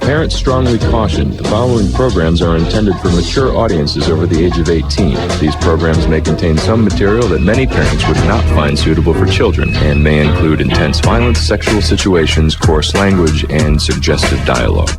Parents strongly caution the following programs are intended for mature audiences over the age of 18. These programs may contain some material that many parents would not find suitable for children and may include intense violence, sexual situations, coarse language, and suggestive dialogue.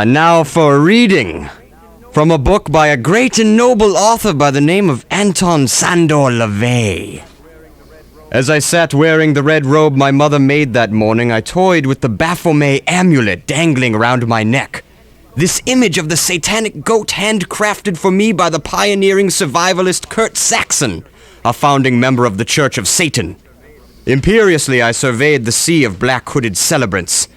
Now for a reading from a book by a great and noble author by the name of Anton Sandor LaVey. As I sat wearing the red robe my mother made that morning, I toyed with the Baphomet amulet dangling around my neck. This image of the satanic goat handcrafted for me by the pioneering survivalist Kurt Saxon, a founding member of the Church of Satan. Imperiously, I surveyed the sea of black-hooded celebrants.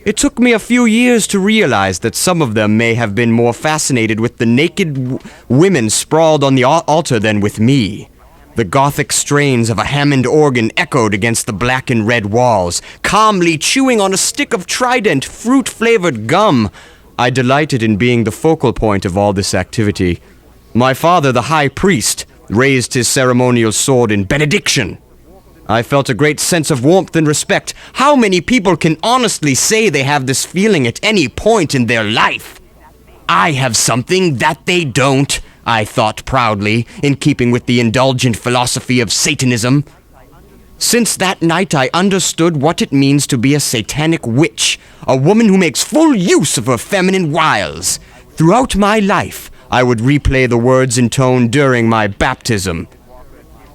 It took me a few years to realize that some of them may have been more fascinated with the naked women sprawled on the altar than with me. The gothic strains of a Hammond organ echoed against the black and red walls. Calmly chewing on a stick of Trident fruit-flavored gum, I delighted in being the focal point of all this activity. My father, the high priest, raised his ceremonial sword in benediction. I felt a great sense of warmth and respect. How many people can honestly say they have this feeling at any point in their life? I have something that they don't, I thought proudly, in keeping with the indulgent philosophy of Satanism. Since that night, I understood what it means to be a satanic witch, a woman who makes full use of her feminine wiles. Throughout my life, I would replay the words intoned during my baptism.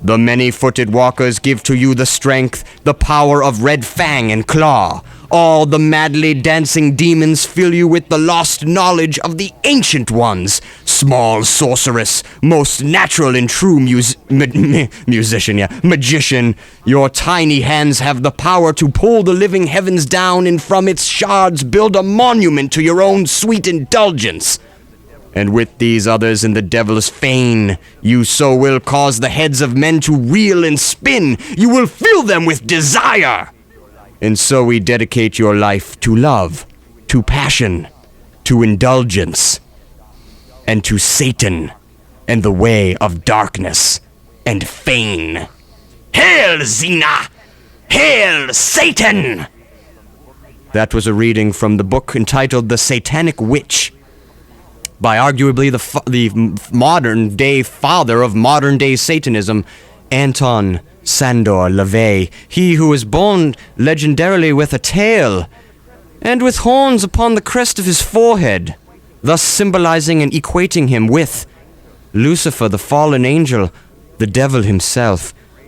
The many-footed walkers give to you the strength, the power of red fang and claw. All the madly dancing demons fill you with the lost knowledge of the ancient ones. Small sorceress, most natural and true magician, your tiny hands have the power to pull the living heavens down and from its shards build a monument to your own sweet indulgence. And with these others in the devil's fane, you so will cause the heads of men to reel and spin. You will fill them with desire. And so we dedicate your life to love, to passion, to indulgence, and to Satan, and the way of darkness and fane. Hail, Xena! Hail, Satan! That was a reading from the book entitled The Satanic Witch, by arguably the modern-day father of modern-day Satanism, Anton Sandor LaVey, he who was born legendarily with a tail, and with horns upon the crest of his forehead, thus symbolizing and equating him with Lucifer, the fallen angel, the devil himself.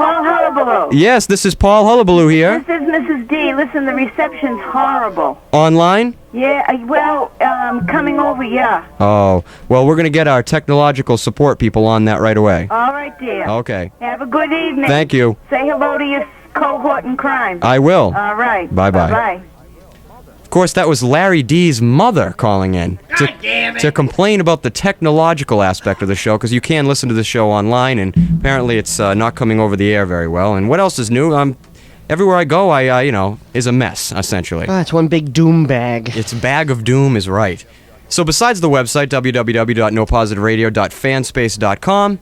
Paul Hullabaloo. Yes, this is Paul Hullabaloo here. This is Mrs. D. Listen, the reception's horrible. Online? Yeah, coming over, yeah. Oh, well, we're going to get our technological support people on that right away. All right, dear. Okay. Have a good evening. Thank you. Say hello to your cohort in crime. I will. All right. Bye-bye. Bye-bye. Of course, that was Larry D's mother calling in to complain about the technological aspect of the show, because you can listen to the show online, and apparently it's not coming over the air very well. And what else is new? Everywhere I go, is a mess, essentially. It's one big doom bag. Its bag of doom is right. So besides the website, www.nopositiveradio.fanspace.com,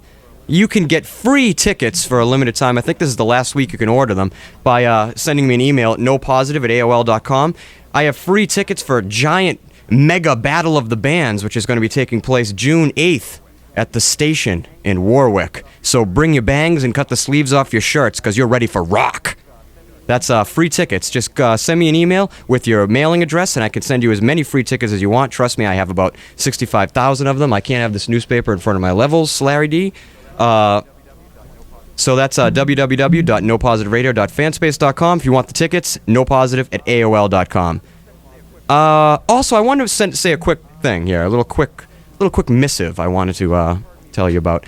you can get free tickets for a limited time. I think this is the last week you can order them by sending me an email at nopositive@aol.com. I have free tickets for a giant mega battle of the bands, which is going to be taking place June 8th at the station in Warwick. So bring your bangs and cut the sleeves off your shirts, because you're ready for rock. That's free tickets. Just send me an email with your mailing address, and I can send you as many free tickets as you want. Trust me, I have about 65,000 of them. I can't have this newspaper in front of my levels, Larry D. So that's www.nopositiveradio.fanspace.com. If you want the tickets, nopositive@aol.com. Also, I wanted to say a quick thing here, a little quick missive I wanted to tell you about.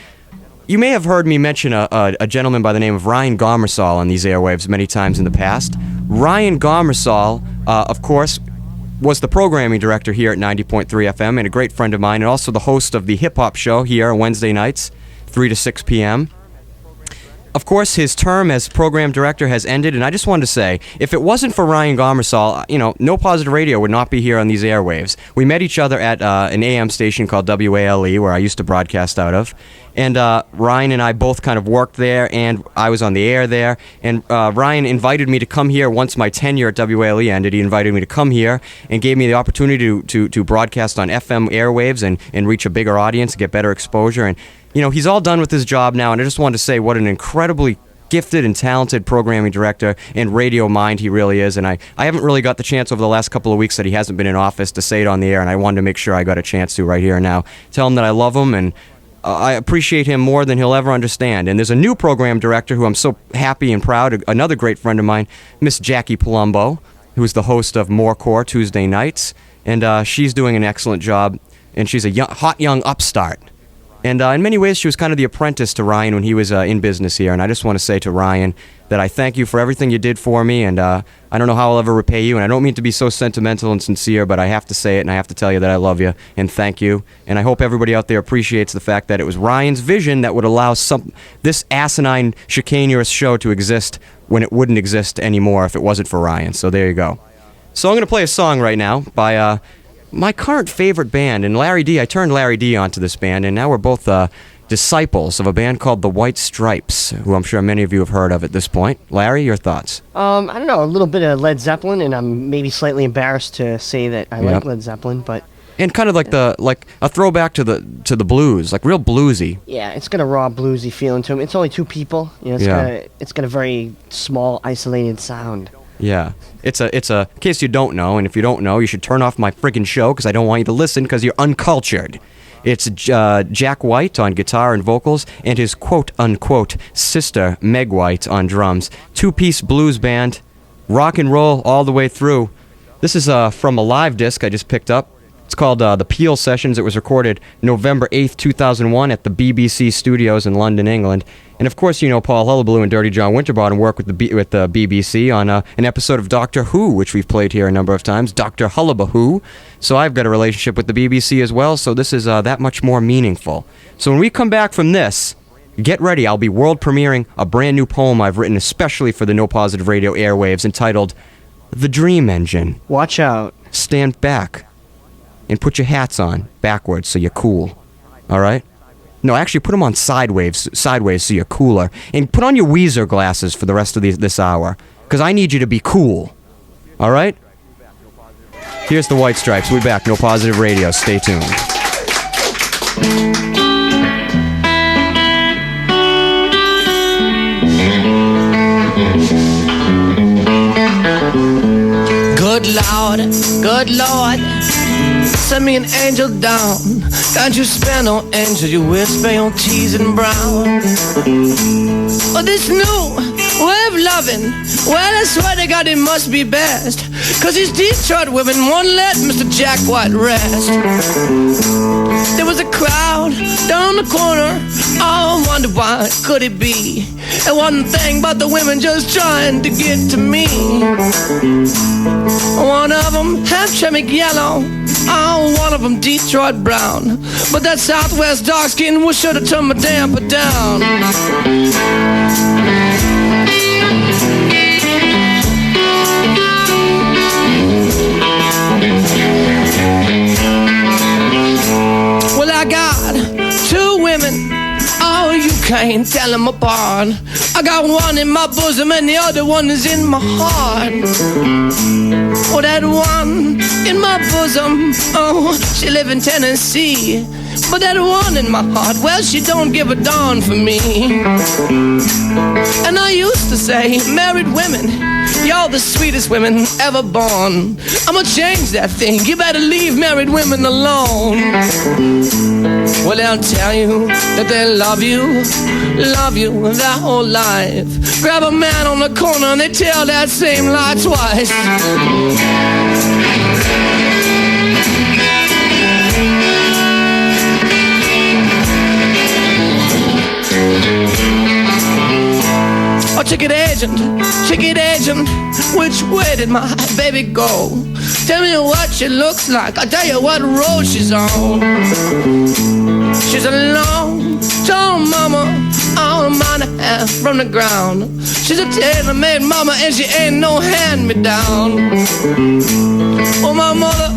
You may have heard me mention a gentleman by the name of Ryan Gomersall on these airwaves many times in the past. Ryan Gomersall, of course, was the programming director here at 90.3 FM and a great friend of mine, and also the host of the hip-hop show here on Wednesday nights, 3 to 6 p.m. Of course, his term as program director has ended, and I just wanted to say, if it wasn't for Ryan Gomersall, No Positive Radio would not be here on these airwaves. We met each other at an AM station called WALE, where I used to broadcast out of, and Ryan and I both kind of worked there, and I was on the air there, and Ryan invited me to come here once my tenure at WALE ended. He invited me to come here and gave me the opportunity to broadcast on FM airwaves and reach a bigger audience, get better exposure, and he's all done with his job now, and I just wanted to say what an incredibly gifted and talented programming director and radio mind he really is, and I haven't really got the chance over the last couple of weeks that he hasn't been in office to say it on the air, and I wanted to make sure I got a chance to right here and now. Tell him that I love him, and I appreciate him more than he'll ever understand. And there's a new program director who I'm so happy and proud, another great friend of mine, Miss Jackie Palumbo, who's the host of More Core Tuesday nights, and she's doing an excellent job, and she's a hot young upstart. And in many ways, she was kind of the apprentice to Ryan when he was in business here. And I just want to say to Ryan that I thank you for everything you did for me. And I don't know how I'll ever repay you. And I don't mean to be so sentimental and sincere, but I have to say it, and I have to tell you that I love you and thank you. And I hope everybody out there appreciates the fact that it was Ryan's vision that would allow this asinine, chicaneous show to exist when it wouldn't exist anymore if it wasn't for Ryan. So there you go. So I'm going to play a song right now by my current favorite band, and Larry D. I turned Larry D. onto this band, and now we're both disciples of a band called the White Stripes, who I'm sure many of you have heard of at this point. Larry, your thoughts? I don't know, a little bit of Led Zeppelin, and I'm maybe slightly embarrassed to say that I like Led Zeppelin, but... And kind of like a throwback to the blues, like real bluesy. Yeah, it's got a raw bluesy feeling to them. It's only two people, it's got a very small, isolated sound. Yeah, it's a. In case you don't know, and if you don't know, you should turn off my friggin' show because I don't want you to listen because you're uncultured. It's Jack White on guitar and vocals, and his quote-unquote sister, Meg White, on drums. Two-piece blues band, rock and roll all the way through. This is from a live disc I just picked up. It's called The Peel Sessions. It was recorded November 8th, 2001 at the BBC Studios in London, England. And of course, Paul Hullabaloo and Dirty John Winterbottom work with the BBC on an episode of Doctor Who, which we've played here a number of times, Dr. Hullabaloo. So I've got a relationship with the BBC as well, so this is that much more meaningful. So when we come back from this, get ready. I'll be world premiering a brand new poem I've written especially for the No Positive Radio airwaves entitled The Dream Engine. Watch out. Stand back and put your hats on backwards so you're cool. All right? No, actually put them on sideways so you're cooler. And put on your Weezer glasses for the rest of this hour, because I need you to be cool. All right? Here's the White Stripes. We'll be back. No Positive Radio. Stay tuned. Good Lord, send me an angel down Can't you spare no angel, you will spare your teas and brown. Oh, this new way of loving, well, I swear to God it must be best, 'cause these Detroit women won't let Mr. Jack White rest. There was a crowd down the corner, oh, I wonder why could it be? And one thing but the women just trying to get to me. One of them half Chemic yellow, oh, one of them Detroit brown, but that Southwest dark skin was sure to turn my damper down. Well, I got two women, oh, you can't tell them apart. I got one in my bosom and the other one is in my heart. Oh, that one in my bosom, oh, she live in Tennessee. But that one in my heart, well, she don't give a darn for me. And I used to say, married women, y'all the sweetest women ever born. I'ma change that thing, you better leave married women alone. Well, they'll tell you that they love you their whole life. Grab a man on the corner and they tell that same lie twice. Oh, ticket agent, which way did my baby go? Tell me what she looks like, I'll tell you what road she's on. She's a long, tall mama, oh, a mile and a half from the ground. She's a tailor-made mama and she ain't no hand-me-down. Oh, my mother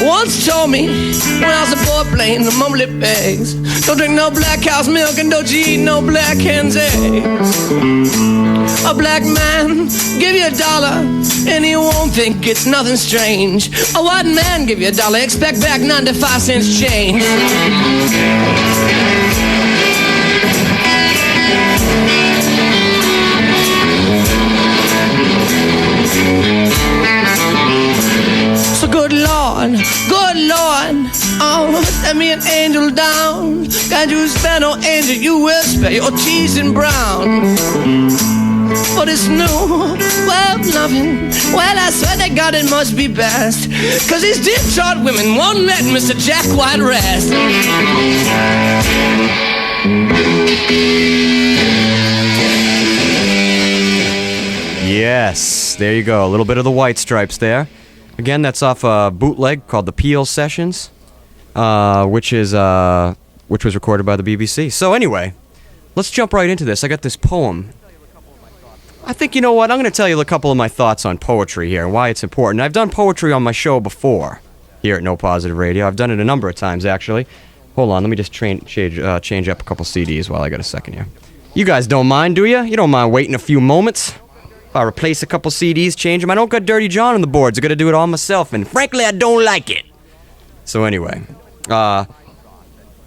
once told me when I was a boy playing the mumbly pigs, don't drink no black cow's milk and don't you eat no black hen's eggs. A black man give you $1 and he won't think it's nothing strange. A white man give you $1, expect back 95 cents change. So good Lord, oh, send me an angel down. Can't you spare no angel, you will spare your cheese and brown. For this new way of loving, well, I swear to God it must be best, 'cause these Detroit women won't let Mr. Jack White rest. Yes, there you go. A little bit of the White Stripes there. Again, that's off a bootleg called the Peel Sessions, which was recorded by the BBC. So anyway, let's jump right into this. I got this poem. I think, you know what, I'm going to tell you a couple of my thoughts on poetry here and why it's important. I've done poetry on my show before here at No Positive Radio. I've done it a number of times, actually. Hold on, let me just change up a couple CDs while I got a second here. You guys don't mind, do you? You don't mind waiting a few moments? If I replace a couple CDs, change them, I don't got Dirty John on the boards. I got to do it all myself, and frankly, I don't like it. So anyway,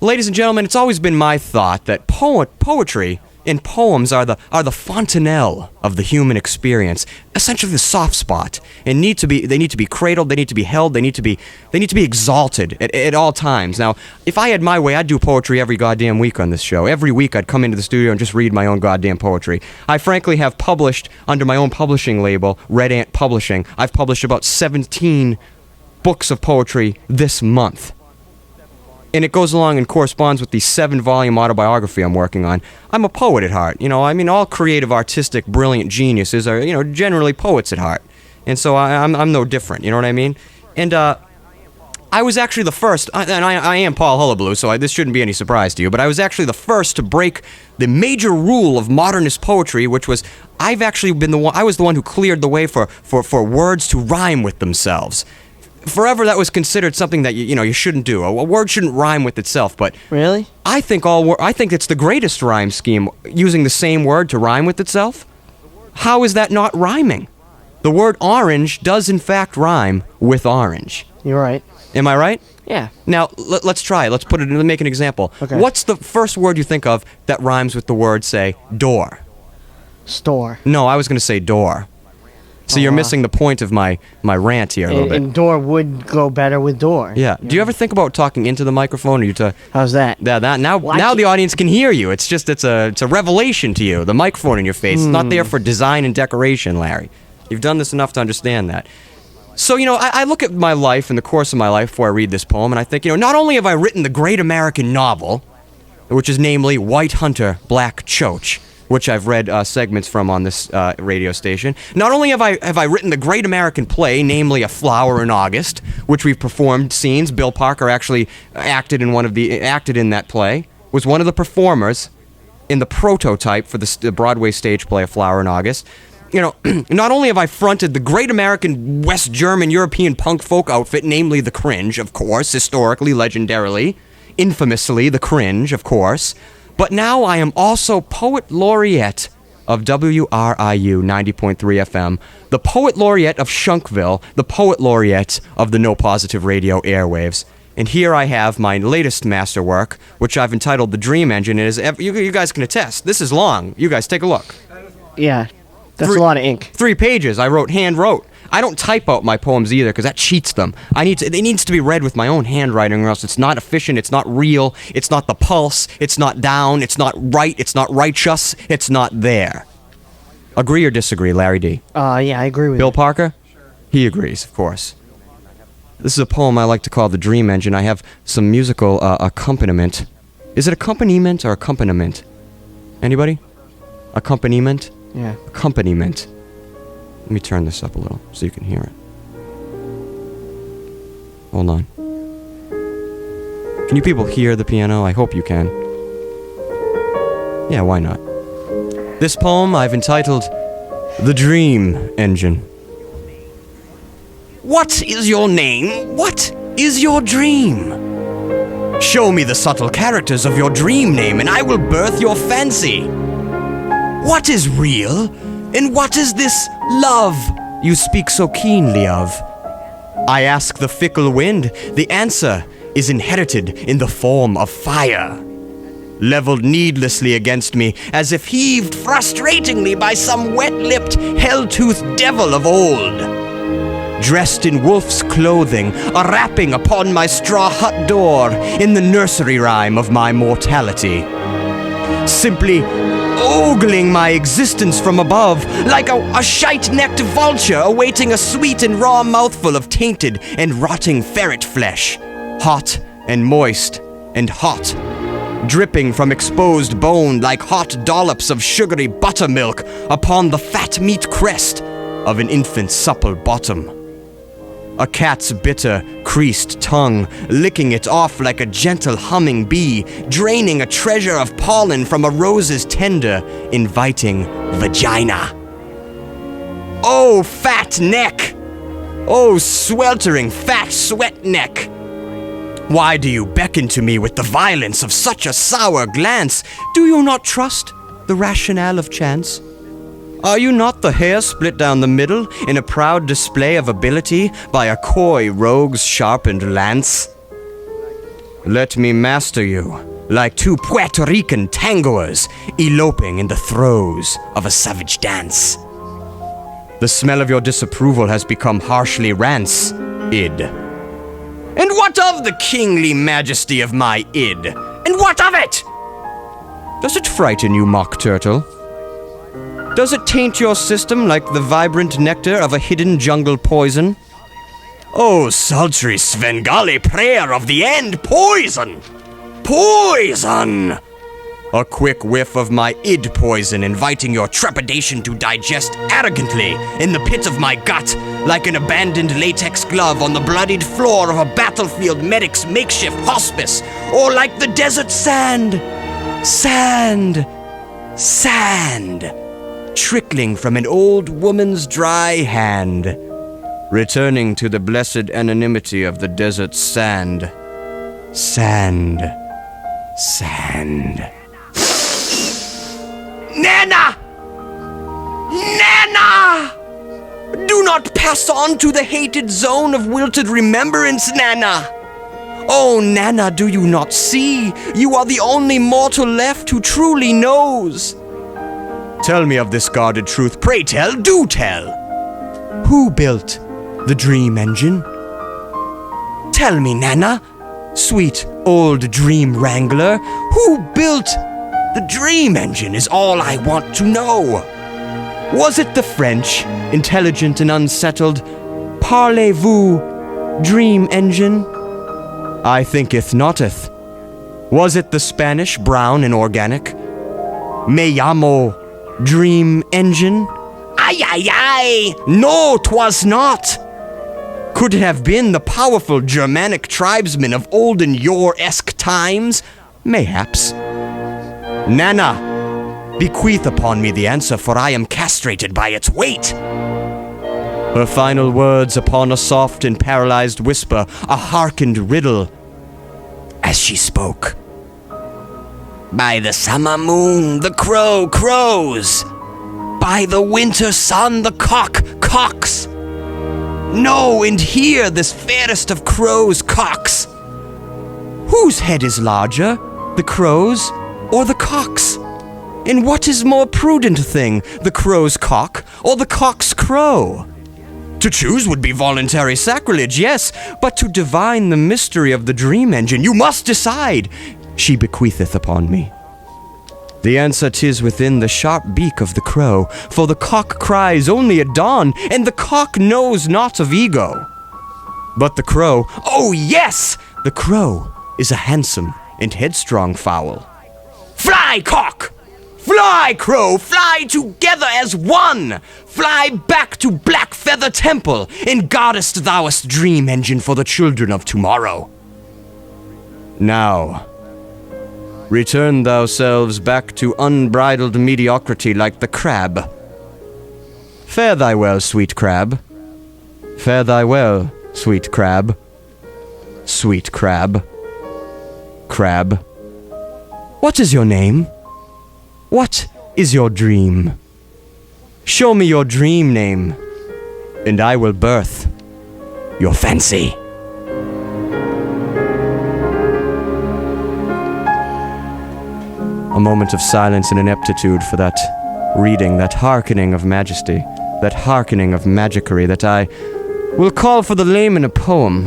ladies and gentlemen, it's always been my thought that poetry and poems are the fontanelle of the human experience, essentially the soft spot, and they need to be cradled, they need to be held, they need to be exalted at all times. Now, if I had my way, I'd do poetry every goddamn week on this show. Every week I'd come into the studio and just read my own goddamn poetry. I frankly have published under my own publishing label, Red Ant Publishing. I've published about 17 books of poetry this month. And it goes along and corresponds with the 7-volume autobiography I'm working on. I'm a poet at heart, you know. I mean, all creative, artistic, brilliant geniuses are, you know, generally poets at heart. And so I'm no different, you know what I mean? And I was actually the first, and I am Paul Hullabaloo, so this shouldn't be any surprise to you, but I was actually the first to break the major rule of modernist poetry, which was I was the one who cleared the way for words to rhyme with themselves. Forever that was considered something that you shouldn't do. A word shouldn't rhyme with itself, but Really? I think it's the greatest rhyme scheme, using the same word to rhyme with itself. How is that not rhyming? The word orange does in fact rhyme with orange. You're right. Am I right? Yeah. Now, let's try it. Let's make an example. Okay. What's the first word you think of that rhymes with the word, say, door? Store. No, I was going to say door. So you're missing the point of my rant here a little bit. And door would go better with door. Yeah. Do you ever think about talking into the microphone, or you to? How's that? Yeah. Now the audience can hear you. It's a revelation to you. The microphone in your face. It's not there for design and decoration, Larry. You've done this enough to understand that. So, I look at my life in the course of my life before I read this poem, and I think, not only have I written the great American novel, which is namely White Hunter, Black Choach, which I've read segments from on this radio station. Not only have I written the great American play, namely A Flower in August, which we've performed scenes. Bill Parker actually acted in that play, was one of the performers in the prototype for the Broadway stage play A Flower in August. Not only have I fronted the great American West German European punk folk outfit, namely The Cringe, of course, historically, legendarily, infamously The Cringe, of course, but now I am also Poet Laureate of WRIU 90.3 FM, the Poet Laureate of Shunkville, the Poet Laureate of the No Positive Radio airwaves. And here I have my latest masterwork, which I've entitled The Dream Engine. You guys can attest. This is long. You guys take a look. Yeah. That's a lot of ink. 3 pages. I hand wrote. I don't type out my poems either, because that cheats them. It needs to be read with my own handwriting, or else it's not efficient, it's not real, it's not the pulse, it's not down, it's not right, it's not righteous, it's not there. Agree or disagree, Larry D? Yeah, I agree with Bill you. Parker? He agrees, of course. This is a poem I like to call The Dream Engine. I have some musical accompaniment. Is it accompaniment or accompaniment? Anybody? Accompaniment? Yeah. Accompaniment. Let me turn this up a little so you can hear it. Hold on. Can you people hear the piano? I hope you can. Yeah, why not? This poem I've entitled The Dream Engine. What is your name? What is your dream? Show me the subtle characters of your dream name, and I will birth your fancy. What is real, and what is this love you speak so keenly of? I ask the fickle wind, the answer is inherited in the form of fire. Leveled needlessly against me, as if heaved frustratingly by some wet-lipped, hell-toothed devil of old. Dressed in wolf's clothing, a rapping upon my straw hut door in the nursery rhyme of my mortality. Simply ogling my existence from above, like a shite-necked vulture awaiting a sweet and raw mouthful of tainted and rotting ferret flesh, hot and moist and hot, dripping from exposed bone like hot dollops of sugary buttermilk upon the fat meat crest of an infant's supple bottom. A cat's bitter, creased tongue, licking it off like a gentle humming bee, draining a treasure of pollen from a rose's tender, inviting vagina. Oh, fat neck! Oh, sweltering fat sweat neck! Why do you beckon to me with the violence of such a sour glance? Do you not trust the rationale of chance? Are you not the hair split down the middle in a proud display of ability by a coy rogue's sharpened lance? Let me master you, like two Puerto Rican tangoers eloping in the throes of a savage dance. The smell of your disapproval has become harshly rancid. And what of the kingly majesty of my id? And what of it? Does it frighten you, mock turtle? Does it taint your system like the vibrant nectar of a hidden jungle poison? Oh, sultry Svengali prayer of the end, poison! Poison! A quick whiff of my id poison, inviting your trepidation to digest arrogantly in the pit of my gut, like an abandoned latex glove on the bloodied floor of a battlefield medic's makeshift hospice, or like the desert sand, trickling from an old woman's dry hand, returning to the blessed anonymity of the desert sand. Sand. Nana! Nana! Do not pass on to the hated zone of wilted remembrance, Nana! Oh, Nana, do you not see? You are the only mortal left who truly knows. Tell me of this guarded truth. Pray tell, do tell. Who built the dream engine? Tell me, Nana, sweet old dream wrangler, who built the dream engine is all I want to know. Was it the French, intelligent and unsettled, parlez-vous dream engine? I thinketh noteth. Was it the Spanish, brown and organic, me llamo dream engine? Ay, ay, ay! No, 'twas not! Could it have been the powerful Germanic tribesmen of olden yore-esque times? Mayhaps. Nana, bequeath upon me the answer, for I am castrated by its weight. Her final words upon a soft and paralyzed whisper, a hearkened riddle, as she spoke. By the summer moon, the crow crows. By the winter sun, the cock cocks. Know and hear this fairest of crows cocks. Whose head is larger, the crow's or the cock's? And what is more prudent thing, the crow's cock or the cock's crow? To choose would be voluntary sacrilege, yes, but to divine the mystery of the dream engine, you must decide. She bequeatheth upon me. The answer 'tis within the sharp beak of the crow, for the cock cries only at dawn, and the cock knows not of ego. But the crow, oh yes, the crow is a handsome and headstrong fowl. Fly, cock! Fly, crow! Fly together as one! Fly back to Black Feather Temple, and goddest thouest dream engine for the children of tomorrow. Now, return thyselves back to unbridled mediocrity like the crab. Fare thy well, sweet crab. Fare thy well, sweet crab. Sweet crab. Crab. What is your name? What is your dream? Show me your dream name, and I will birth your fancy. A moment of silence and ineptitude for that reading, that hearkening of majesty, that hearkening of magicry that I will call for the layman a poem.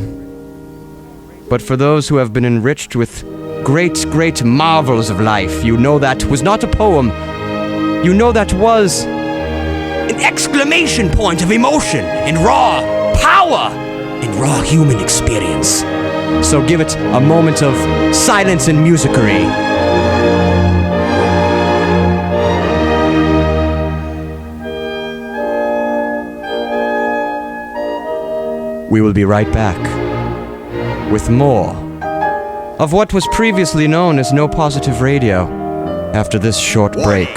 But for those who have been enriched with great, great marvels of life, you know that was not a poem. You know that was an exclamation point of emotion and raw power and raw human experience. So give it a moment of silence and musicery. We will be right back with more of what was previously known as No Positive Radio after this short break.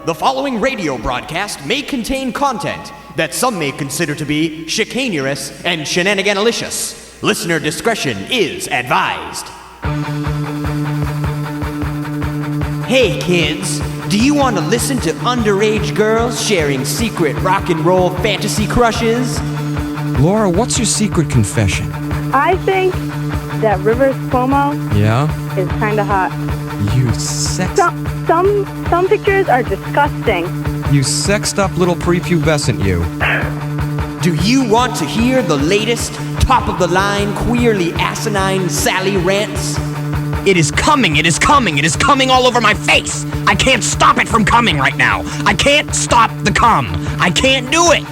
The following radio broadcast may contain content that some may consider to be chicaneous and shenaniganalicious. Listener discretion is advised. Hey kids, do you want to listen to underage girls sharing secret rock and roll fantasy crushes? Laura, what's your secret confession? I think that Rivers Cuomo Yeah? is kind of hot. You sex... Some pictures are disgusting. You sexed up little prepubescent you. Do you want to hear the latest, top-of-the-line, queerly asinine Sally rants? It is coming, it is coming, it is coming all over my face. I can't stop it from coming right now. I can't stop the cum. I can't do it.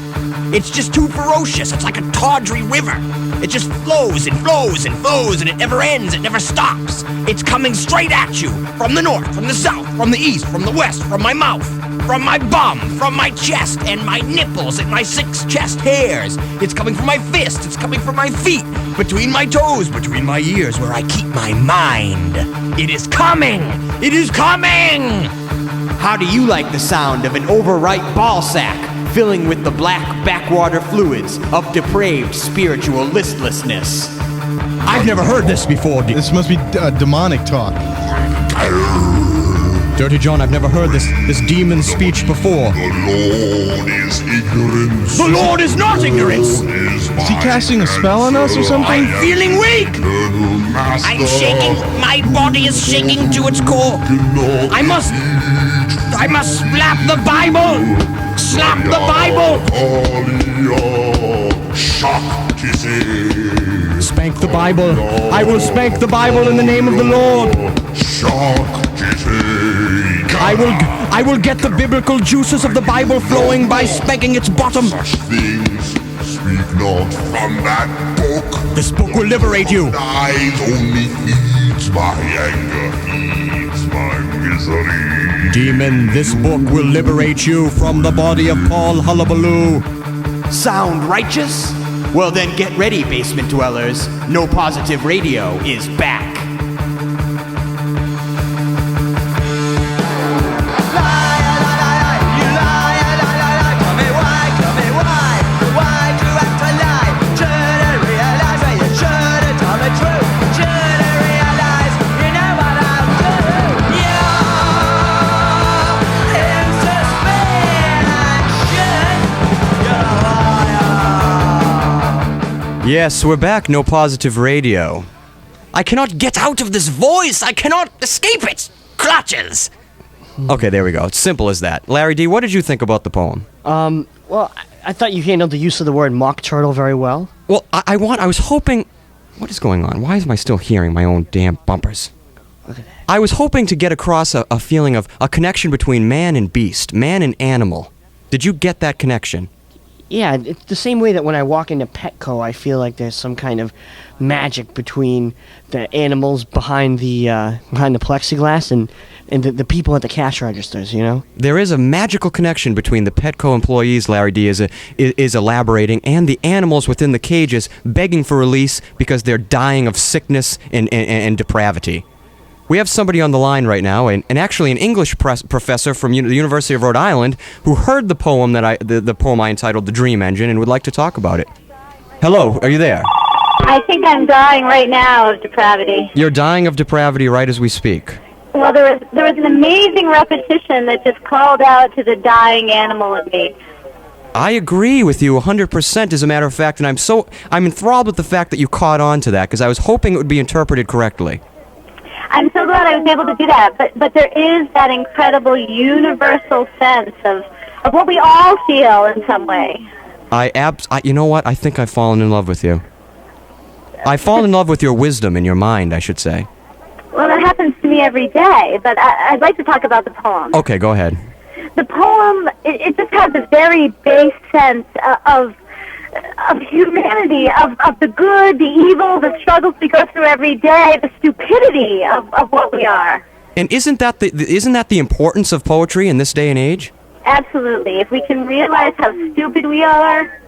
It's just too ferocious. It's like a tawdry river. It just flows and flows and flows, and it never ends. It never stops. It's coming straight at you. From the north, from the south, from the east, from the west, from my mouth, from my bum, from my chest, and my nipples, and my 6 chest hairs. It's coming from my fist. It's coming from my feet, between my toes, between my ears, where I keep my mind. It is coming. It is coming. How do you like the sound of an overripe ball sack filling with the black backwater fluids of depraved spiritual listlessness? I've never heard this before. This must be demonic talk. Dirty John, I've never heard this demon speech before. The Lord is ignorance. The Lord is not ignorance. Is he casting a spell on us or something? I'm feeling weak. I'm shaking. My body is shaking to its core. I must slap the Bible. slap the Bible. Spank the Bible. I will spank the Bible in the name of the Lord. I will get the biblical juices of the Bible flowing by spanking its bottom. Such things speak not from that book. This book will liberate you. Eyes only feeds my anger, feeds my misery. Demon, this book will liberate you from the body of Paul Hullabaloo. Sound righteous? Well then get ready, basement dwellers. No Positive Radio is back. Yes, we're back. No Positive Radio. I cannot get out of this voice. I cannot escape it. Clutches. Okay, there we go. It's simple as that. Larry D., what did you think about the poem? Well, I thought you handled the use of the word mock turtle very well. Well, I was hoping... What is going on? Why am I still hearing my own damn bumpers? Look at that. I was hoping to get across a feeling of a connection between man and beast, man and animal. Did you get that connection? Yeah, it's the same way that when I walk into Petco, I feel like there's some kind of magic between the animals behind the plexiglass and the people at the cash registers, you know? There is a magical connection between the Petco employees, Larry D. is elaborating, and the animals within the cages begging for release because they're dying of sickness and depravity. We have somebody on the line right now, and actually an English professor from the University of Rhode Island, who heard the poem the poem I entitled "The Dream Engine" and would like to talk about it. Hello, are you there? I think I'm dying right now of depravity. You're dying of depravity right as we speak. Well, there was an amazing repetition that just called out to the dying animal in me. I agree with you 100%, as a matter of fact, and I'm enthralled with the fact that you caught on to that, because I was hoping it would be interpreted correctly. I'm so glad I was able to do that, but there is that incredible universal sense of what we all feel in some way. You know what? I think I've fallen in love with you. I've fallen in love with your wisdom and your mind, I should say. Well, that happens to me every day, but I'd like to talk about the poem. Okay, go ahead. The poem, it just has a very base sense of humanity, of the good, the evil, the struggles we go through every day, the stupidity of what we are. And isn't that the importance of poetry in this day and age? Absolutely. If we can realize how stupid we are,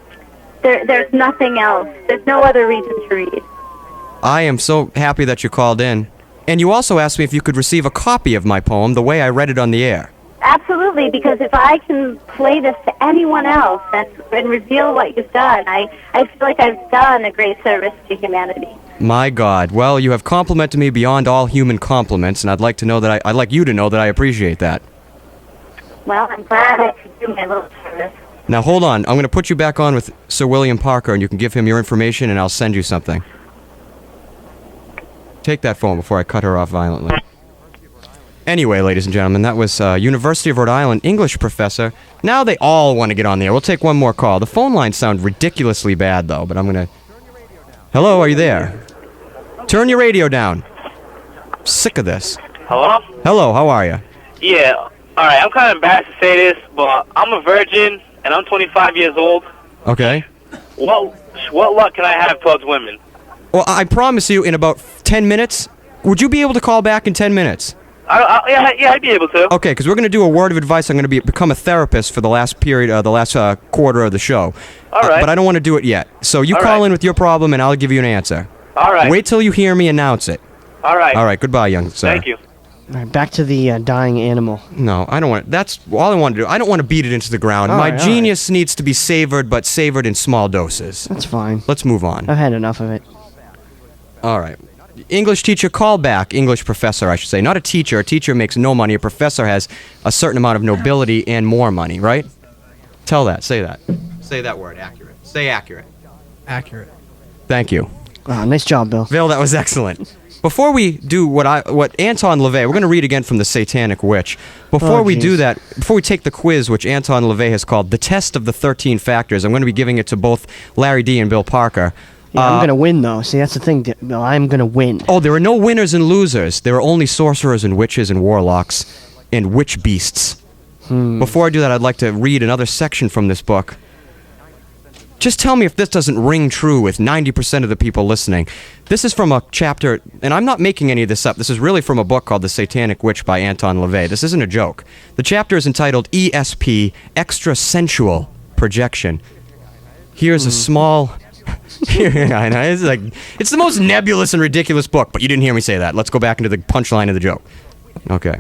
there's nothing else. There's no other reason to read. I am so happy that you called in. And you also asked me if you could receive a copy of my poem the way I read it on the air. Absolutely, because if I can play this to anyone else and reveal what you've done, I feel like I've done a great service to humanity. My God. Well, you have complimented me beyond all human compliments, and I'd like you to know that I appreciate that. Well, I'm glad I could do my little service. Now, hold on. I'm going to put you back on with Sir William Parker, and you can give him your information, and I'll send you something. Take that phone before I cut her off violently. Anyway, ladies and gentlemen, that was University of Rhode Island English professor. Now they all want to get on the air. We'll take one more call. The phone lines sound ridiculously bad, though, but I'm going to... Hello, are you there? Turn your radio down. I'm sick of this. Hello? Hello, how are you? Yeah, alright, I'm kind of embarrassed to say this, but I'm a virgin, and I'm 25 years old. Okay. What luck can I have towards women? Well, I promise you, in about 10 minutes, would you be able to call back in 10 minutes? Yeah, I'd be able to. Okay, because we're going to do a word of advice. I'm going to become a therapist for the last period, the last quarter of the show. All right. But I don't want to do it yet. So you call in with your problem, and I'll give you an answer. All right. Wait till you hear me announce it. All right. All right, goodbye, young sir. Thank you. All right, back to the dying animal. No, I don't want... That's all I want to do. I don't want to beat it into the ground. All My right, genius needs to be savored, but savored in small doses. That's fine. Let's move on. I've had enough of it. All right. English teacher, call back. English professor, I should say. Not a teacher. A teacher makes no money. A professor has a certain amount of nobility and more money, right? Tell that. Say that. Say that word. Accurate. Say accurate. Accurate. Thank you. Oh, nice job, Bill. Bill, that was excellent. Before we do what Anton LaVey, we're going to read again from the Satanic Witch. Before we do that, before we take the quiz, which Anton LaVey has called the Test of the 13 Factors, I'm going to be giving it to both Larry D and Bill Parker. Yeah, I'm going to win, though. See, that's the thing, Bill. I'm going to win. Oh, there are no winners and losers. There are only sorcerers and witches and warlocks and witch beasts. Before I do that, I'd like to read another section from this book. Just tell me if this doesn't ring true with 90% of the people listening. This is from a chapter, and I'm not making any of this up. This is really from a book called The Satanic Witch by Anton LaVey. This isn't a joke. The chapter is entitled ESP, Extra Sensual Projection. Here's a small... I know, it's the most nebulous and ridiculous book, but you didn't hear me say that. Let's go back into the punchline of the joke. Okay.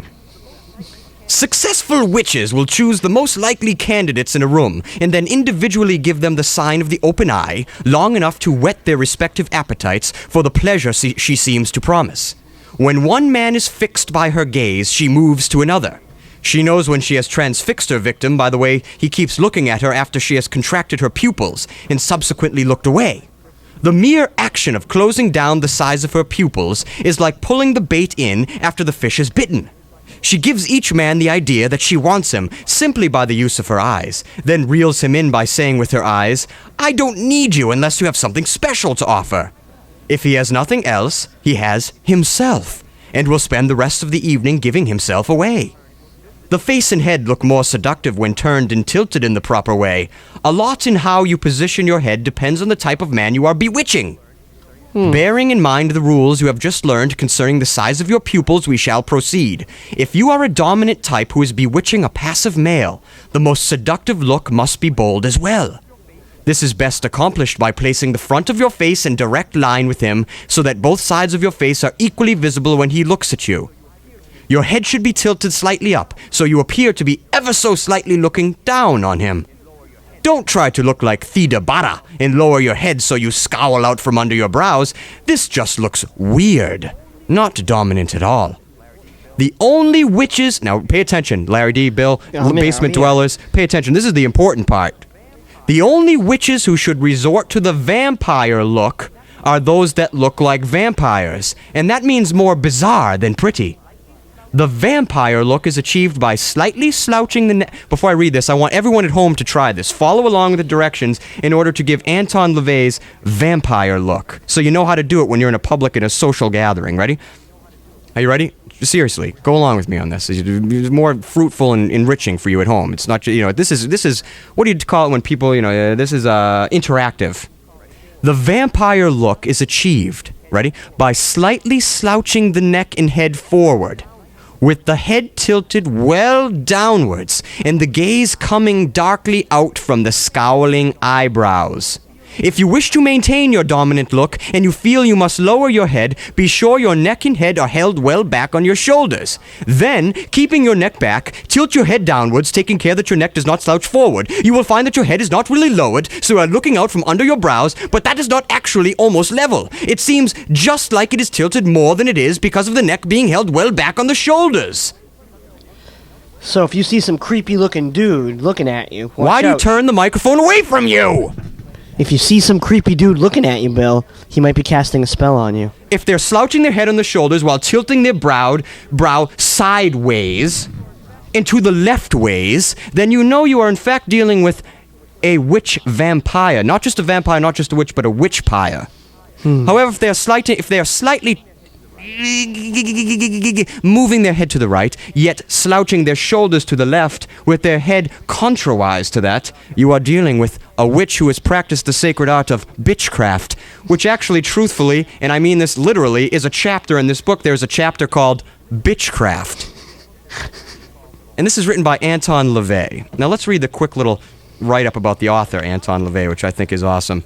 Successful witches will choose the most likely candidates in a room and then individually give them the sign of the open eye long enough to whet their respective appetites for the pleasure she seems to promise. When one man is fixed by her gaze, she moves to another. She knows when she has transfixed her victim by the way he keeps looking at her after she has contracted her pupils and subsequently looked away. The mere action of closing down the size of her pupils is like pulling the bait in after the fish is bitten. She gives each man the idea that she wants him simply by the use of her eyes, then reels him in by saying with her eyes, "I don't need you unless you have something special to offer." If he has nothing else, he has himself, and will spend the rest of the evening giving himself away. The face and head look more seductive when turned and tilted in the proper way. A lot in how you position your head depends on the type of man you are bewitching. Bearing in mind the rules you have just learned concerning the size of your pupils, we shall proceed. If you are a dominant type who is bewitching a passive male, the most seductive look must be bold as well. This is best accomplished by placing the front of your face in direct line with him so that both sides of your face are equally visible when he looks at you. Your head should be tilted slightly up, so you appear to be ever so slightly looking down on him. Don't try to look like Theda Bara and lower your head so you scowl out from under your brows. This just looks weird, not dominant at all. The only witches... Now, pay attention, Larry D, Bill, basement dwellers. Pay attention, this is the important part. The only witches who should resort to the vampire look are those that look like vampires, and that means more bizarre than pretty. The vampire look is achieved by slightly slouching the neck. Before I read this, I want everyone at home to try this. Follow along with the directions in order to give Anton LaVey's vampire look. So you know how to do it when you're in a public and a social gathering. Ready? Are you ready? Seriously, go along with me on this. It's more fruitful and enriching for you at home. It's not just, this is, what do you call it when people, this is interactive. The vampire look is achieved, ready? By slightly slouching the neck and head forward, with the head tilted well downwards and the gaze coming darkly out from the scowling eyebrows. If you wish to maintain your dominant look and you feel you must lower your head, be sure your neck and head are held well back on your shoulders. Then, keeping your neck back, tilt your head downwards, taking care that your neck does not slouch forward. You will find that your head is not really lowered, so you are looking out from under your brows, but that is not actually almost level. It seems just like it is tilted more than it is because of the neck being held well back on the shoulders. So if you see some creepy looking dude looking at you, why do you turn the microphone away from you? If you see some creepy dude looking at you, Bill, he might be casting a spell on you. If they're slouching their head on the shoulders while tilting their brow sideways and to the left ways, then you know you are in fact dealing with a witch vampire. Not just a vampire, not just a witch, but a witch-pyre. However, if they are slightly moving their head to the right, yet slouching their shoulders to the left, with their head contrawise to that, you are dealing with a witch who has practiced the sacred art of bitchcraft, which actually, truthfully, and I mean this literally, is a chapter in this book. There's a chapter called Bitchcraft. And this is written by Anton LaVey. Now let's read the quick little write-up about the author, Anton LaVey, which I think is awesome.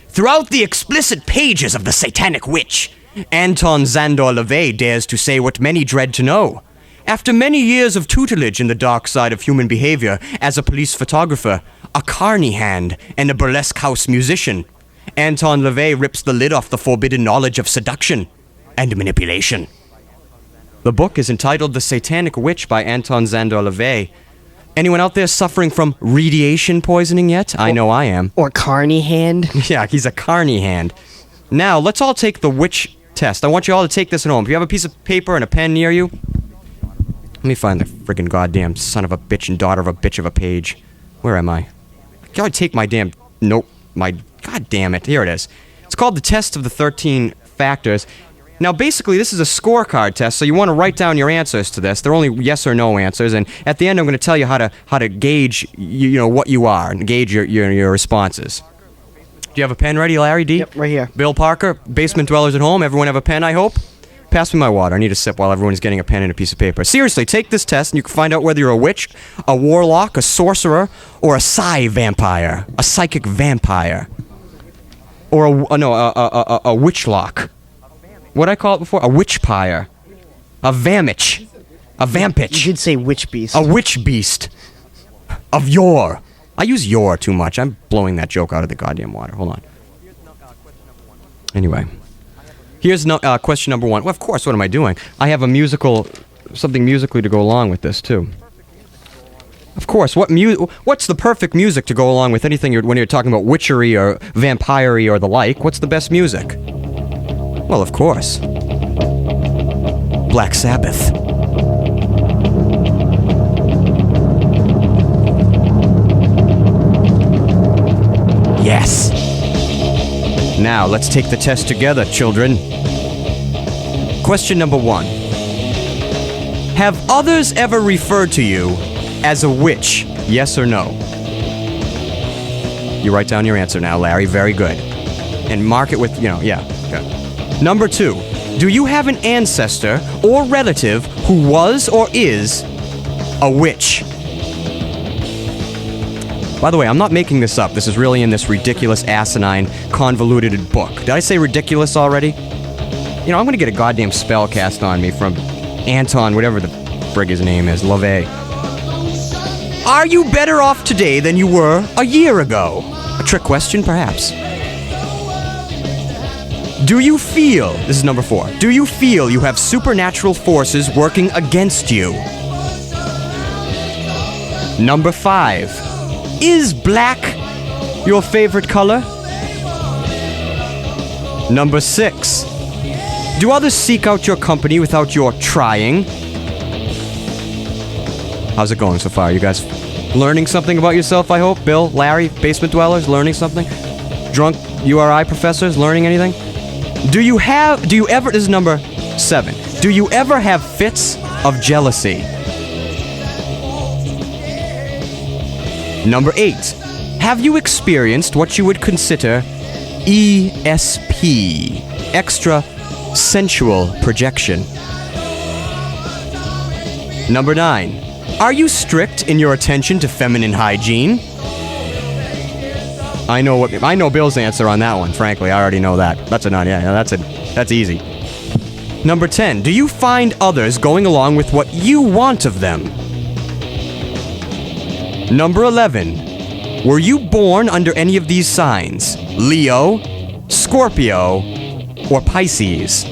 Throughout the explicit pages of The Satanic Witch, Anton Szandor LaVey dares to say what many dread to know. After many years of tutelage in the dark side of human behavior as a police photographer, a carny hand, and a burlesque house musician, Anton LaVey rips the lid off the forbidden knowledge of seduction and manipulation. The book is entitled The Satanic Witch by Anton Szandor LaVey. Anyone out there suffering from radiation poisoning yet? I know I am. Or carny hand? Yeah, he's a carny hand. Now, let's all take the witch test. I want you all to take this at home. If you have a piece of paper and a pen near you, let me find the friggin' goddamn son of a bitch and daughter of a bitch of a page. Where am I? Gotta take my damn... Nope. God damn it. Here it is. It's called the Test of the 13 Factors. Now, basically, this is a scorecard test, so you want to write down your answers to this. They're only yes or no answers, and at the end, I'm going to tell you how to gauge, you know, what you are, and gauge your responses. Do you have a pen ready, Larry D? Yep, right here. Bill Parker, basement dwellers at home. Everyone have a pen, I hope? Pass me my water. I need a sip while everyone is getting a pen and a piece of paper. Seriously, take this test, and you can find out whether you're a witch, a warlock, a sorcerer, or a psi vampire, a psychic vampire, or a witchlock. What did I call it before? A witchpire. A vampich. A vampich. You did say witch beast. A witch beast. Of yore. I use yore too much. I'm blowing that joke out of the goddamn water. Hold on. Anyway. Here's question number 1. Well, of course, what am I doing? I have something musically to go along with this, too. Of course, what's the perfect music to go along with anything when you're talking about witchery or vampirery or the like? What's the best music? Well, of course. Black Sabbath. Yes. Now, let's take the test together, children. Question number 1. Have others ever referred to you as a witch? Yes or no? You write down your answer now, Larry. Very good. And mark it with, yeah. Okay. Number 2, do you have an ancestor or relative who was or is a witch? By the way, I'm not making this up. This is really in this ridiculous, asinine, convoluted book. Did I say ridiculous already? You know, I'm gonna get a goddamn spell cast on me from Anton, whatever the frig his name is, LaVey. Are you better off today than you were a year ago? A trick question, perhaps. Do you feel, this is number 4, do you feel you have supernatural forces working against you? Number 5, is black your favorite color? Number 6, do others seek out your company without your trying? How's it going so far? You guys learning something about yourself, I hope? Bill, Larry, basement dwellers, learning something? Drunk URI professors, learning anything? Do you ever, this is number 7, do you ever have fits of jealousy? Number 8, have you experienced what you would consider ESP, extra sensual projection? Number 9, are you strict in your attention to feminine hygiene? I know Bill's answer on that one, frankly. I already know that. That's easy. Number 10, do you find others going along with what you want of them? Number 11, were you born under any of these signs? Leo, Scorpio, or Pisces?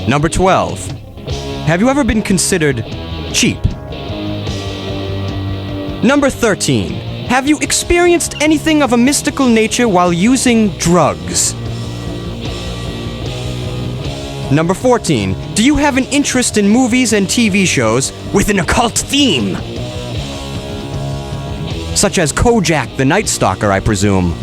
Number 12, have you ever been considered cheap? Number 13, have you experienced anything of a mystical nature while using drugs? Number 14, do you have an interest in movies and TV shows with an occult theme? Such as Kojak the Night Stalker, I presume.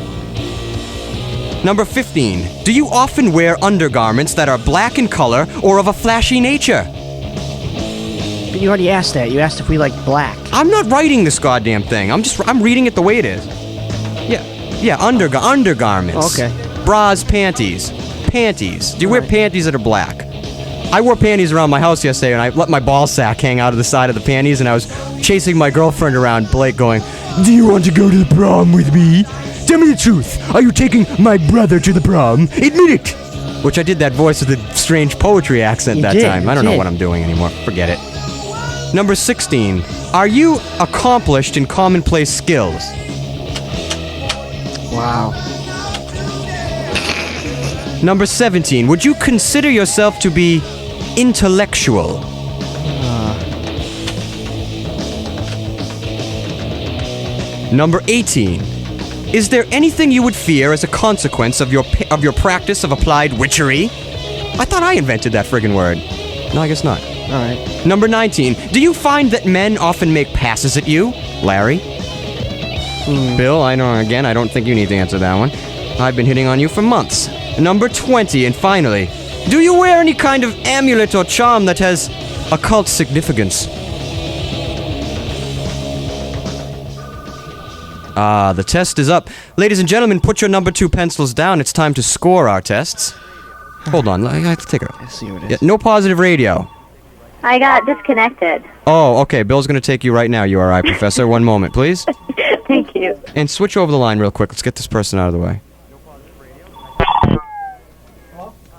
Number 15, do you often wear undergarments that are black in color or of a flashy nature? But you already asked that. You asked if we like black. I'm not writing this goddamn thing. I'm reading it the way it is. Yeah, undergarments. Okay. Bras, panties. Panties. Do you wear panties that are black? I wore panties around my house yesterday, and I let my ball sack hang out of the side of the panties, and I was chasing my girlfriend around, Blake, going, "Do you want to go to the prom with me? Tell me the truth. Are you taking my brother to the prom? Admit it!" Which I did that voice with a strange poetry accent that time. I don't know what I'm doing anymore. Forget it. Number 16. Are you accomplished in commonplace skills? Wow. Number 17. Would you consider yourself to be intellectual? Number 18. Is there anything you would fear as a consequence of your practice of applied witchery? I thought I invented that friggin' word. No, I guess not. All right. Number 19. Do you find that men often make passes at you? Larry? Bill, I don't think you need to answer that one. I've been hitting on you for months. Number 20, and finally, do you wear any kind of amulet or charm that has occult significance? The test is up. Ladies and gentlemen, put your number 2 pencils down. It's time to score our tests. Hold on, I have to take her. Let's see what it Yeah, is. no positive radio. I got disconnected. Oh, okay. Bill's going to take you right now, URI professor. One moment, please. Thank you. And switch over the line real quick. Let's get this person out of the way.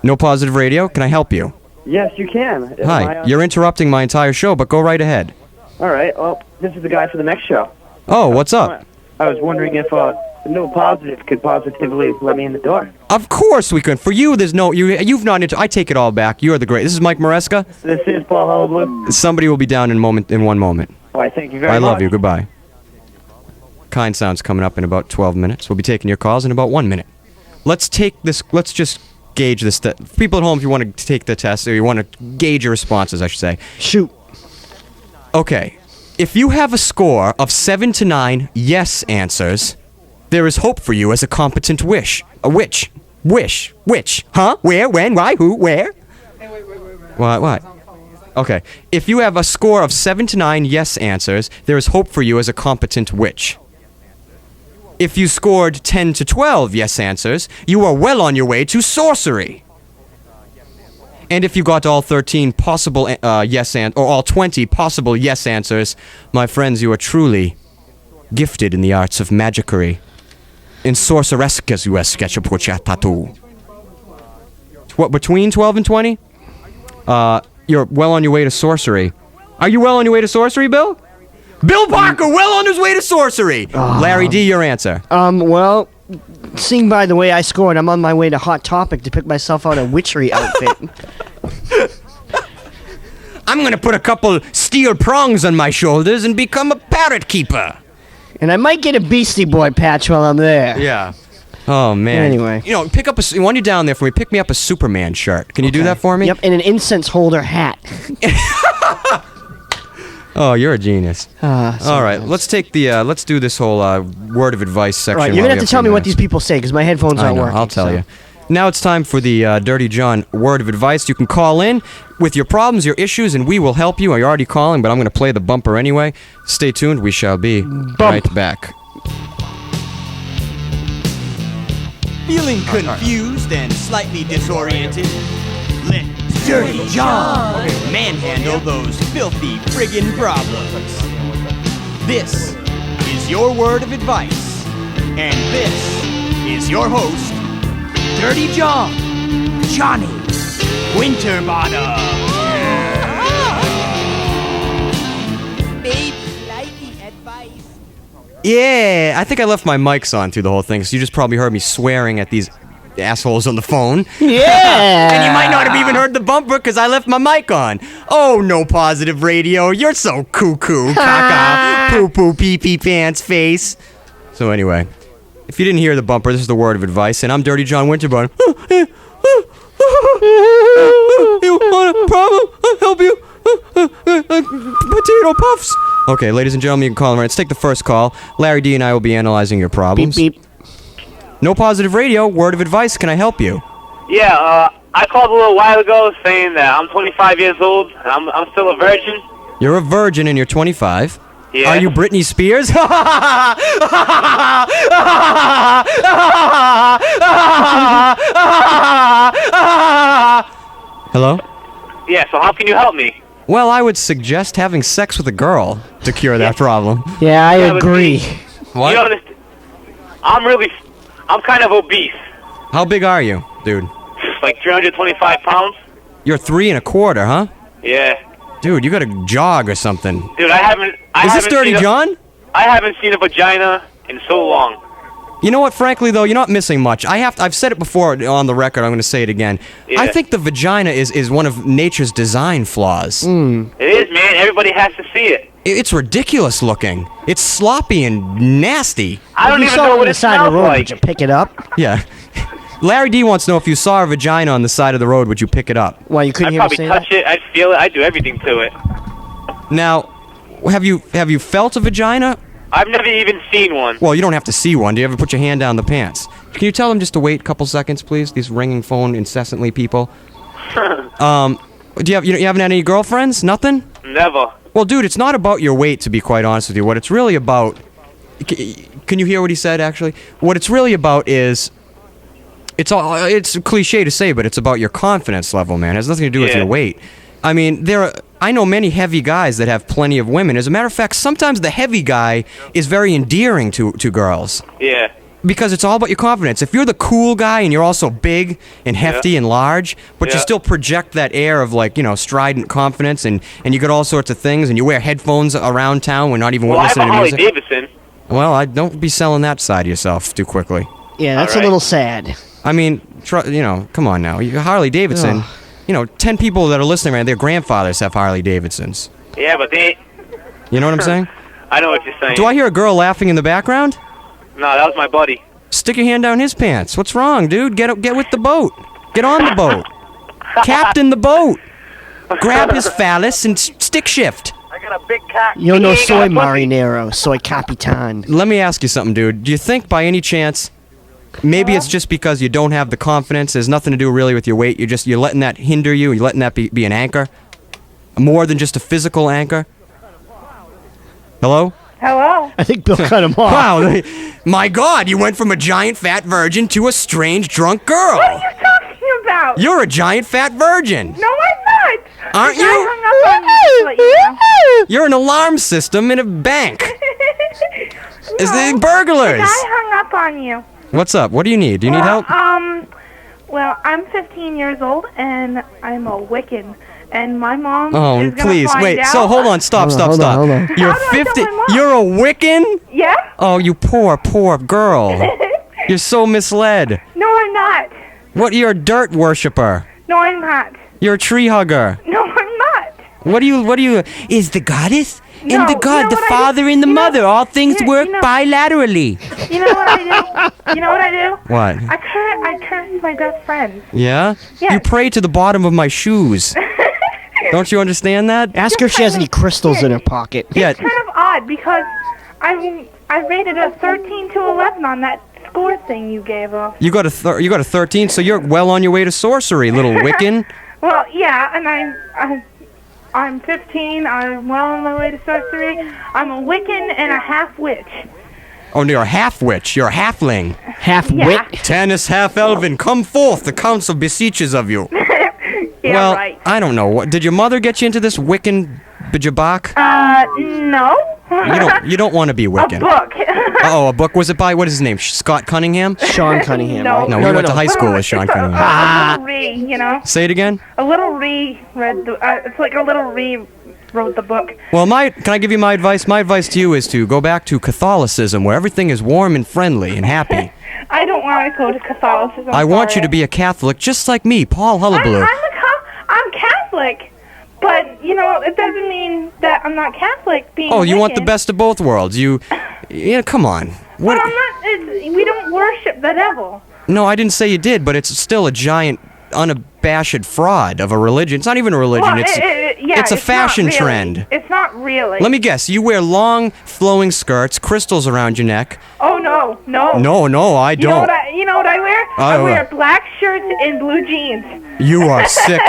No positive radio. Can I help you? Yes, you can. Hi. You're interrupting my entire show, but go right ahead. All right. Well, this is the guy for the next show. Oh, what's up? I was wondering if no positive could positively let me in the door. Of course we can. For you, there's no... You've not... I take it all back. You're the great... This is Mike Maresca. This is Paul Hullabaloo. Somebody will be down in 1 moment. Why, thank you very much. I love you. Goodbye. Kind Sound's coming up in about 12 minutes. We'll be taking your calls in about 1 minute. Let's take this... Let's just gauge this... People at home, if you want to take the test, or you want to gauge your responses, I should say. Shoot. Okay. If you have a score of 7 to 9 yes answers, there is hope for you as a competent witch. A witch. Witch. Huh? Where? When? Why? Who? Where? What? Okay. If you have a score of 7 to 9 yes answers, there is hope for you as a competent witch. If you scored 10 to 12 yes answers, you are well on your way to sorcery. And if you got all 13 possible or all 20 possible yes answers, my friends, you are truly gifted in the arts of magicery. In sorcerescas you tattoo. What, between 12 and 20? You're well on your way to sorcery. Are you well on your way to sorcery, Bill? Bill Parker, well on his way to sorcery! Larry D, your answer. Well, seeing by the way I scored, I'm on my way to Hot Topic to pick myself out a witchery outfit. I'm gonna put a couple steel prongs on my shoulders and become a parrot keeper. And I might get a Beastie Boy patch while I'm there. Yeah. Oh, man. Anyway. You know, pick up when you're down there for me, pick me up a Superman shirt. Can you do that for me? Yep, and an incense holder hat. Oh, you're a genius. All right, let's take the, let's do this whole word of advice section. All right, you're going to have to tell me what these people say, because my headphones aren't working. I'll tell you. Now it's time for the Dirty John word of advice. You can call in with your problems, your issues, and we will help you. You're already calling, but I'm going to play the bumper anyway. Stay tuned. We shall be right back. Feeling confused and slightly disoriented? Let Dirty John manhandle those filthy friggin' problems. This is your word of advice, and this is your host, Dirty John, Johnny Winterbottom. Baby, lady advice. Yeah, I think I left my mics on through the whole thing, so you just probably heard me swearing at these assholes on the phone. Yeah! And you might not have even heard the bumper because I left my mic on. Oh, no positive radio. You're so cuckoo, caca, poo-poo, pee-pee, pants, face. So anyway, if you didn't hear the bumper, this is the word of advice, and I'm Dirty John Winterbottom. You want a problem? I'll help you. Potato puffs. Okay, ladies and gentlemen, you can call them right. Let's take the first call. Larry D and I will be analyzing your problems. Beep, beep. No positive radio. Word of advice. Can I help you? Yeah, I called a little while ago saying that I'm 25 years old and I'm still a virgin. You're a virgin and you're 25. Yeah. Are you Britney Spears? Hello? Yeah, so how can you help me? Well, I would suggest having sex with a girl to cure that problem. Yeah, I Yeah, but agree. What? You know, I'm kind of obese. How big are you, dude? Like 325 pounds. You're 3 1/4, huh? Yeah. Dude, you gotta jog or something. Dude, I haven't Is this Dirty seen John? I haven't seen a vagina in so long. You know what, frankly, though, you're not missing much. I've said it before on the record, I'm gonna say it again. Yeah. I think the vagina is one of nature's design flaws. It is, man. Everybody has to see it. It's ridiculous looking. It's sloppy and nasty. I don't If you even saw know it on what the it side of smells the road, like. would you pick it up? Yeah. Larry D wants to know if you saw a vagina on the side of the road, would you pick it up? Why, you couldn't I'd hear me probably say touch it. I'd feel it. I'd do everything to it. Now, have you felt a vagina? I've never even seen one. Well, you don't have to see one. Do you ever put your hand down the pants? Can you tell them just to wait a couple seconds, please? These ringing phone incessantly people. You haven't had any girlfriends? Nothing? Never. Well, dude, it's not about your weight, to be quite honest with you. What it's really about... Can you hear what he said, actually? What it's really about is... It's a cliche to say, but it's about your confidence level, man. It has nothing to do with your weight. I mean, I know many heavy guys that have plenty of women. As a matter of fact, sometimes the heavy guy is very endearing to girls. Yeah. Because it's all about your confidence. If you're the cool guy and you're also big and hefty and large, but you still project that air of, like, strident confidence, and you get all sorts of things, and you wear headphones around town when not even listening to music. Well, I have a Harley Davidson. Well, don't be selling that side of yourself too quickly. Yeah, that's a little sad. I mean, come on now. Harley Davidson, 10 people that are listening right now, their grandfathers have Harley Davidsons. Yeah, but they... You know what I'm saying? I know what you're saying. Do I hear a girl laughing in the background? No, that was my buddy. Stick your hand down his pants. What's wrong, dude? Get with the boat. Get on the boat. Captain the boat. Grab his phallus and stick shift. I got a big cock. Yo no soy marinero, soy capitan. Let me ask you something, dude. Do you think by any chance, maybe it's just because you don't have the confidence, there's nothing to do really with your weight, you're letting that hinder you, you're letting that be an anchor? More than just a physical anchor? Hello? Hello? I think Bill cut him off. Wow, my God, you went from a giant fat virgin to a strange drunk girl. What are you talking about? You're a giant fat virgin. No, I'm not. Aren't The guy you? hung up on me to let you know. You're an alarm system in a bank. Is the burglars? The guy hung up on you. What's up? What do you need? Do you need help? Well, I'm 15 years old, and I'm a Wiccan. And my mom Oh, is gonna please, find wait. out. So hold on, stop. Hold on. You're How do I 50. tell my mom? You're a Wiccan? Yeah? Oh, you poor girl. You're so misled. No, I'm not. What? You're a dirt worshiper. No, I'm not. You're a tree hugger. No, I'm not. What do you? Is the goddess No, and the you god, know the what I father do? and the You know- mother? All things you- work you know- bilaterally. You know what I do? You know what I do? What? I curse my best friend. Yeah? Yes. You pray to the bottom of my shoes. Don't you understand that? Ask her if she has any crystals in her pocket. Yeah. It's kind of odd because I rated a 13 to 11 on that score thing you gave off. You got a 13, so you're well on your way to sorcery, little Wiccan. Well, yeah, and I'm 15. I'm well on my way to sorcery. I'm a Wiccan and a half witch. Oh, no, you're a half-witch. You're a halfling. Half-wit? Tanis half-elven, come forth. The council beseeches of you. Yeah, well, right. I don't know. What did your mother get you into this Wiccan bijabak? No. You don't want to be Wiccan. A book. Oh, a book. Was it by, what is his name? Scott Cunningham? Sean Cunningham. No. Right? No, we went to high school with Sean Cunningham. A little Ree, you know? Say it again? A little Ree read the, it's like a little Ree wrote the book. Well, can I give you my advice? My advice to you is to go back to Catholicism, where everything is warm and friendly and happy. I don't want to go to Catholicism. I want you to be a Catholic just like me, Paul Hullabaloo. I'm Catholic, but, it doesn't mean that I'm not Catholic being Oh, you want the Wiccan. best of both worlds. Come on. But I'm not, we don't worship the devil. No, I didn't say you did, but it's still a giant, unabashed fraud of a religion. It's not even a religion. Well, it's a fashion not really. trend. It's not really. Let me guess. You wear long, flowing skirts, crystals around your neck. Oh, no. No, I don't. You know what I wear? I Oh, wear black shirts and blue jeans. You are sick.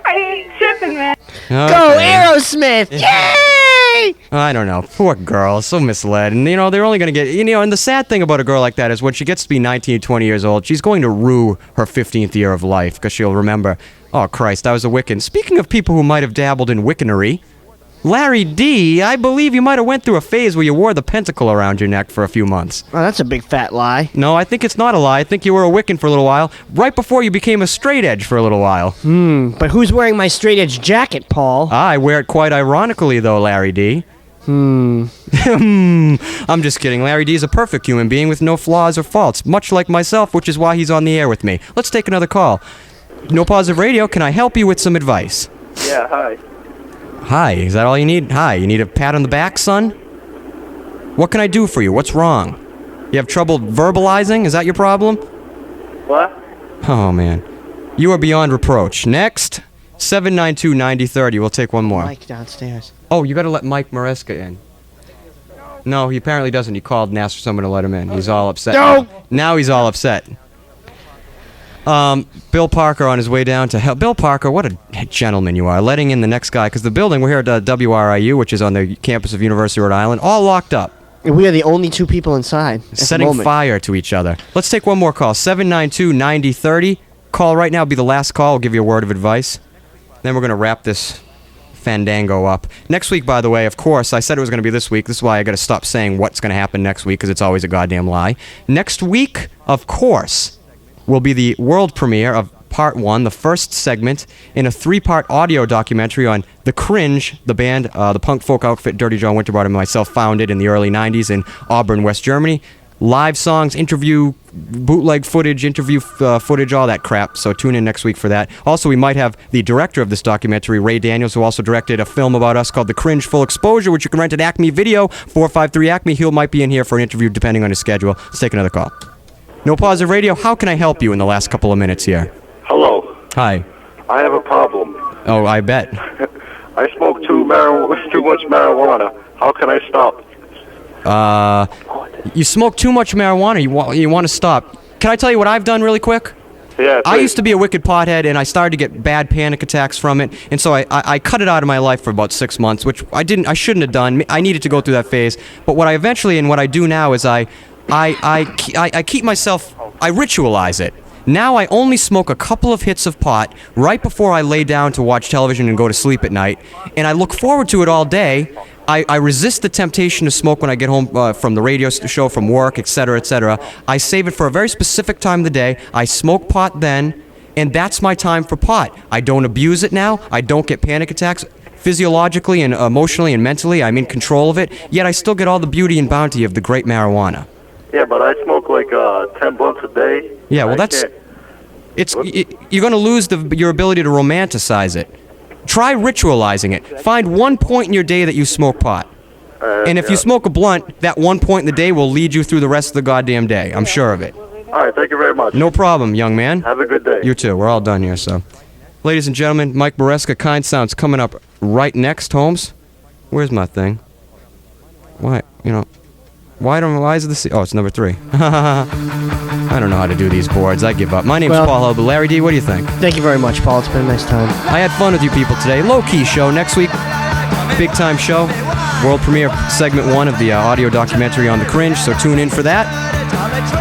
I ain't tripping, man. Go Okay. Aerosmith! Yay! I don't know. Poor girl. So misled. And, they're only going to get... and the sad thing about a girl like that is when she gets to be 19, 20 years old, she's going to rue her 15th year of life because she'll remember, oh, Christ, I was a Wiccan. Speaking of people who might have dabbled in Wiccanery, Larry D., I believe you might have went through a phase where you wore the pentacle around your neck for a few months. Oh, that's a big fat lie. No, I think it's not a lie. I think you were a Wiccan for a little while, right before you became a straight edge for a little while. But who's wearing my straight edge jacket, Paul? I wear it quite ironically, though, Larry D. I'm just kidding. Larry D is a perfect human being with no flaws or faults, much like myself, which is why he's on the air with me. Let's take another call. No Positive Radio, can I help you with some advice? Yeah, hi. Hi, is that all you need? Hi, you need a pat on the back, son? What can I do for you? What's wrong? You have trouble verbalizing? Is that your problem? What? Oh, man. You are beyond reproach. Next, 792-9030. We'll take one more. Mike downstairs. Oh, you gotta let Mike Maresca in. No, he apparently doesn't. He called and asked for someone to let him in. He's all upset. No! Now he's all upset. Bill Parker on his way down to hell. Bill Parker, what a gentleman you are. Letting in the next guy, because the building, we're here at WRIU, which is on the campus of University of Rhode Island, all locked up. We are the only two people inside. Setting fire to each other. Let's take one more call. 792-9030. Call right now. Be the last call. We'll give you a word of advice. Then we're going to wrap this fandango up. Next week, by the way, of course, I said it was going to be this week. This is why I got to stop saying what's going to happen next week, because it's always a goddamn lie. Next week, of course, will be the world premiere of Part 1, the first segment in a 3-part audio documentary on The Cringe, the band, the punk folk outfit Dirty John Winterbottom and myself founded in the early 90s in Auburn, West Germany. Live songs, interview, bootleg footage, footage, all that crap. So tune in next week for that. Also, we might have the director of this documentary, Ray Daniels, who also directed a film about us called The Cringe Full Exposure, which you can rent at Acme Video, 453 Acme. He might be in here for an interview depending on his schedule. Let's take another call. No Positive Radio, how can I help you in the last couple of minutes here? Hello. Hi. I have a problem. Oh, I bet. I smoke too much marijuana. How can I stop? You smoke too much marijuana. You want to stop. Can I tell you what I've done really quick? Yeah. I used to be a wicked pothead, and I started to get bad panic attacks from it, and so I cut it out of my life for about 6 months, which I shouldn't have done. I needed to go through that phase. But what I eventually and what I do now is I keep myself. I ritualize it. Now I only smoke a couple of hits of pot right before I lay down to watch television and go to sleep at night, and I look forward to it all day. I resist the temptation to smoke when I get home from the radio show, from work, etc., etc. I save it for a very specific time of the day. I smoke pot then, and that's my time for pot. I don't abuse it now. I don't get panic attacks. Physiologically and emotionally and mentally, I'm in control of it, yet I still get all the beauty and bounty of the great marijuana. Yeah, but I smoke like 10 blunts a day. Yeah, well, you're going to lose your ability to romanticize it. Try ritualizing it. Find one point in your day that you smoke pot. And if you smoke a blunt, that one point in the day will lead you through the rest of the goddamn day. I'm sure of it. All right, thank you very much. No problem, young man. Have a good day. You too. We're all done here, so. Ladies and gentlemen, Mike Maresca, Kind Sounds coming up right next, Holmes. Where's my thing? Why is this? Oh, it's number 3. I don't know how to do these boards. I give up. My name's Paul Hubbard. Larry D, what do you think? Thank you very much, Paul. It's been a nice time. I had fun with you people today. Low-key show. Next week, big-time show. World premiere, segment 1 of the audio documentary on The Cringe, so tune in for that.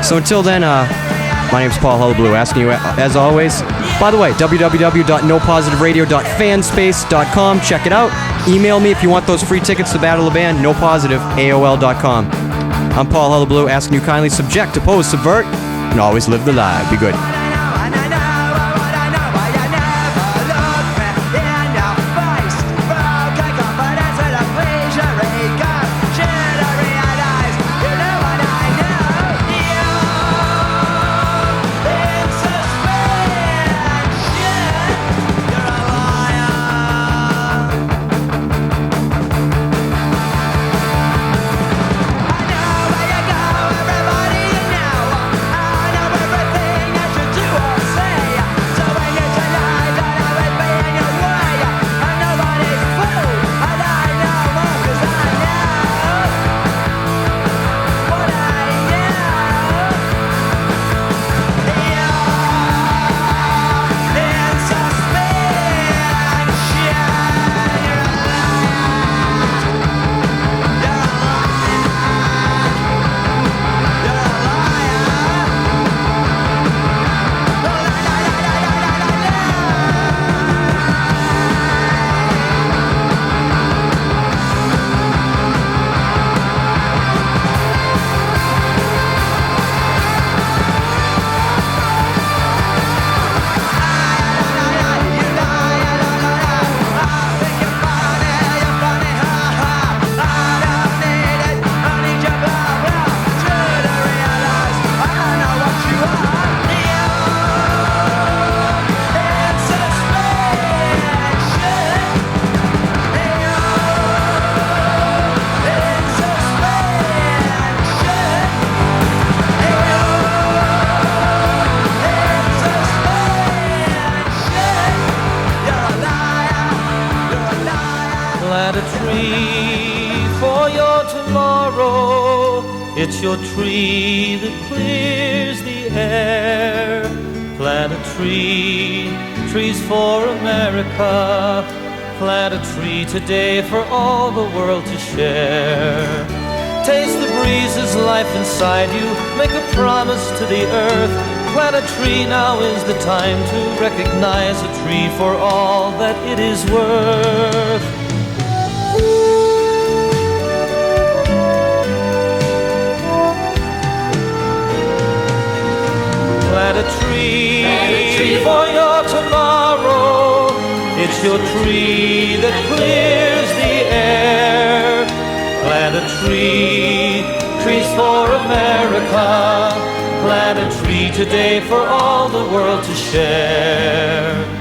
So until then, my name's Paul Hullabaloo, asking you, as always, by the way, www.nopositiveradio.fanspace.com. Check it out. Email me if you want those free tickets to Battle of the Band, nopositive@aol.com. I'm Paul Hullabaloo, asking you kindly subject, oppose, subvert, and always live the lie. Be good. Everybody you know, I know everything that you do. It's your tree that clears the air. Plant a tree, trees for America. Plant a tree today for all the world to share. Taste the breezes, life inside you. Make a promise to the earth. Plant a tree, now is the time to recognize a tree for all that it is worth. Plant a tree for your tomorrow. It's your tree that clears the air. Plant a tree, trees for America. Plant a tree today for all the world to share.